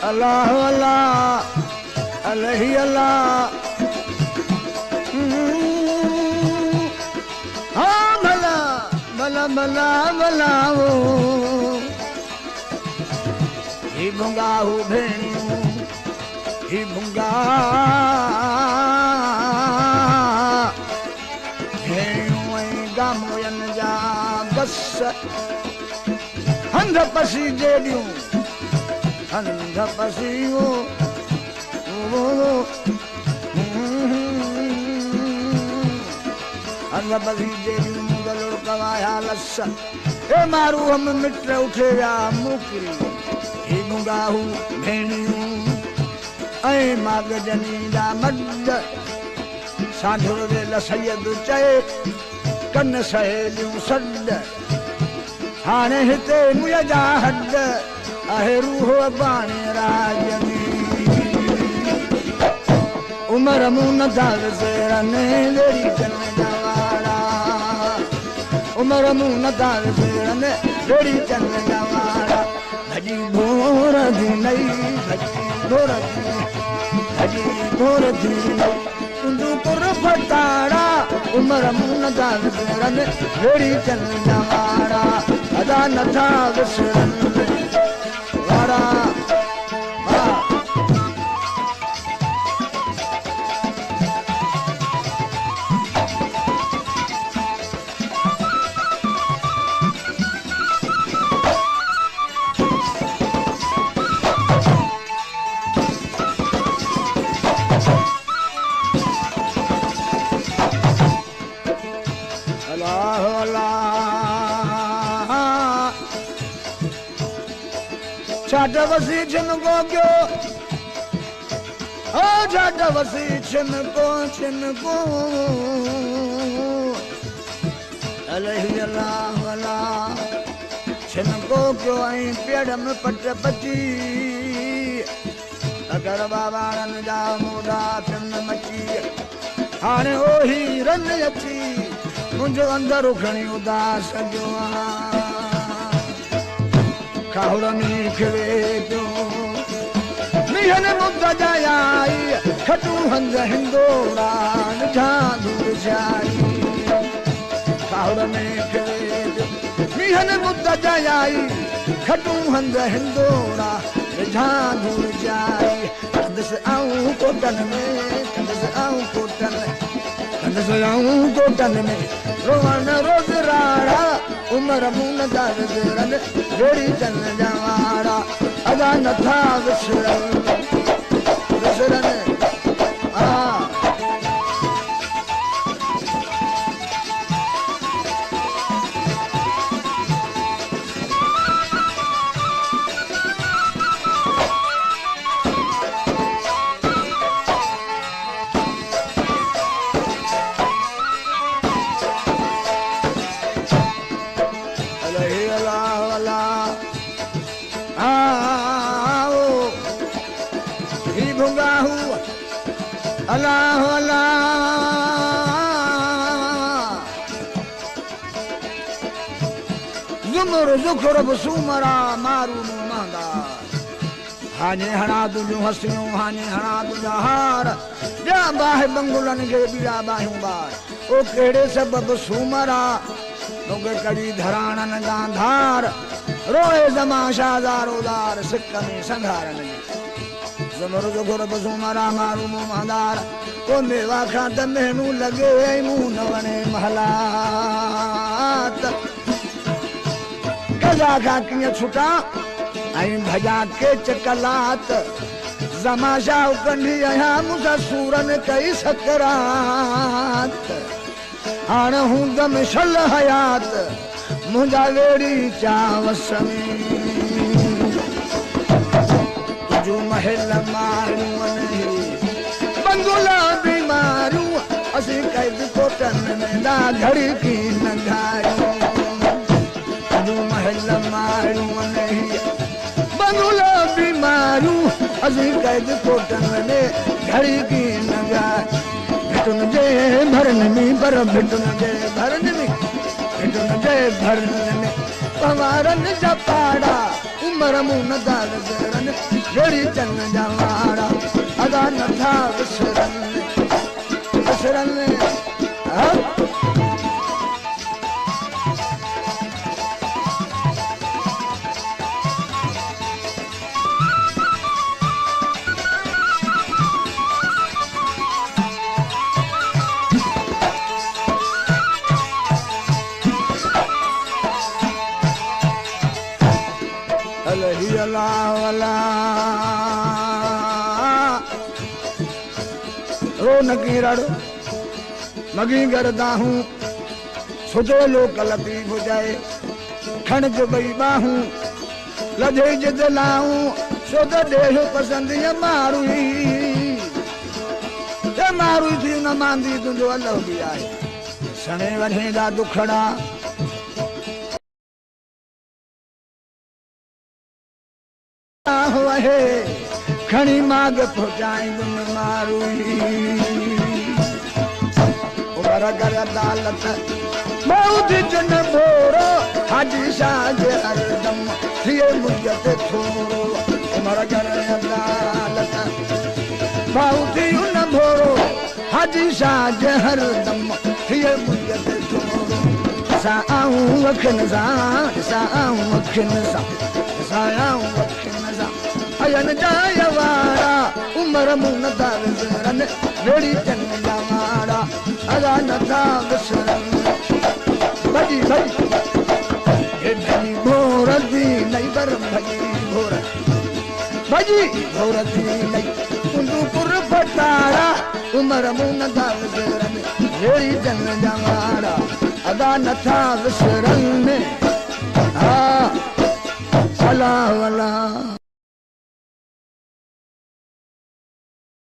अल्लाह अल्लाह अलही अल्लाह हाँ भला भला भला भला वो ही भुंगा हो भेणियों ही भुंगा भेणियों गामोयन जा गस हंध पसी जेडियूं हंध पसी वो हंध पसी जेडियूं गलोड़ कवाया लस ए मारू हम मिट उठे या मुकरी ही गुंगाहू भेणियूं ऐ माग जनी जा मद साधुर वेल सैयद चए कन सहेलियूं सद हाणे हिते मुंहिंजा जा हद आहे रूह बाणे राज में उमर मूं नथा विसरनि वेड़ी चन जा वारा उमर मूं नथा विसरनि वेड़ी चन जा वारा भॼी भोर थी नई भॼी भोर थी भॼी भोर थी तुंहिंजो पुर फटाड़ा उमर मूं नथा विसरनि वेड़ी चन जा वारा अदा नथा विसरनि वारा वसी छिनको क्यों ओ जाट वसी छिनको छिनको अलही अल्लाह अल्लाह छिनको क्यों आई पेड़ में पट पची अगर बाबा रन जा मोड़ा पिन मची हाणे ओही रन अची मुंहिंजो अंदर उखणी उदास जो खाउड़नी खिवे तो मिहन मुद्दा जाई खटू हंज हिंदोड़ा झांधू जाई खाउड़नी खिवे तो मिहन मुद्दा जाई खटू हंज हिंदोड़ा झांधू जाई कंदस आऊं कोटन में कंदस आऊं कोटन कंदस आऊं कोटन में रोवन रोज राड़ा उमर मूं नथा विसरनि वेड़ी चन जा वारा अदा नथा विसरनि अल्लाह अल्लाह जुमर जुखर बसुमरा मारू मांगा हाने हणा तुझू हसियूं हाने हणा तुझा हार जा बाहे बंगुलन के बीड़ा बाहियूं बार ओ केड़े सबब सुमरा तोके कड़ी धराणन गांधार रोए जमा शाहदारोदार सिक में संघारन ज़मर जो घोर बसुमरा मारू मुंहदार को मेवा खात मेनू लगे मुंह न वणे महलात गजा खा किया छुटा आई भजा के चकलात जमाशा कंडी आया मुसा सूरन कई सकरात हाण हूं दम शल हयात मुंजा वेड़ी चावस में जो महल मारू नहीं बंगुला बीमारू असी कैद कोटन में ना घड़ी की नगारू जो महल मारू नहीं बंगुला बीमारू असी कैद कोटन में घड़ी की नगार भिटुन जे भरन में पर भिटुन जे भरन में जय भरन पवारन जपाड़ा उमर मुन दारन जड़ी चन जवाड़ा अदा नथा विसरन विसरन रो नकी रड़ मगी करदा हूँ सुधो लोक लतीफ जाए खण जो बई बाहूं लधे जलाऊं सो देह पसंद ये मारू थी न मांदी तुझो अल्लाह भी आए सने वने दा दुखड़ा है खणी माग पहुंचाई मारू उमर कर अदालत बहुत जन बोरो हाजी साज हरदम थिए मुझते थोरो उमर कर अदालत बहुत उन बोरो हाजी साज हरदम थिए मुझते थोरो साऊं अखन साऊं अखन साऊं अखन अयन जायवाड़ा उमर मुन दारन रेड़ी चन जवाड़ा अदा नथा विसरन भजी भजी हे भजी भोर दी नहीं बर भजी भोर दी नहीं कुंदू पुर फटाड़ा उमर मुन दारन रेड़ी चन जवाड़ा अदा नथा विसरन हाँ अला अला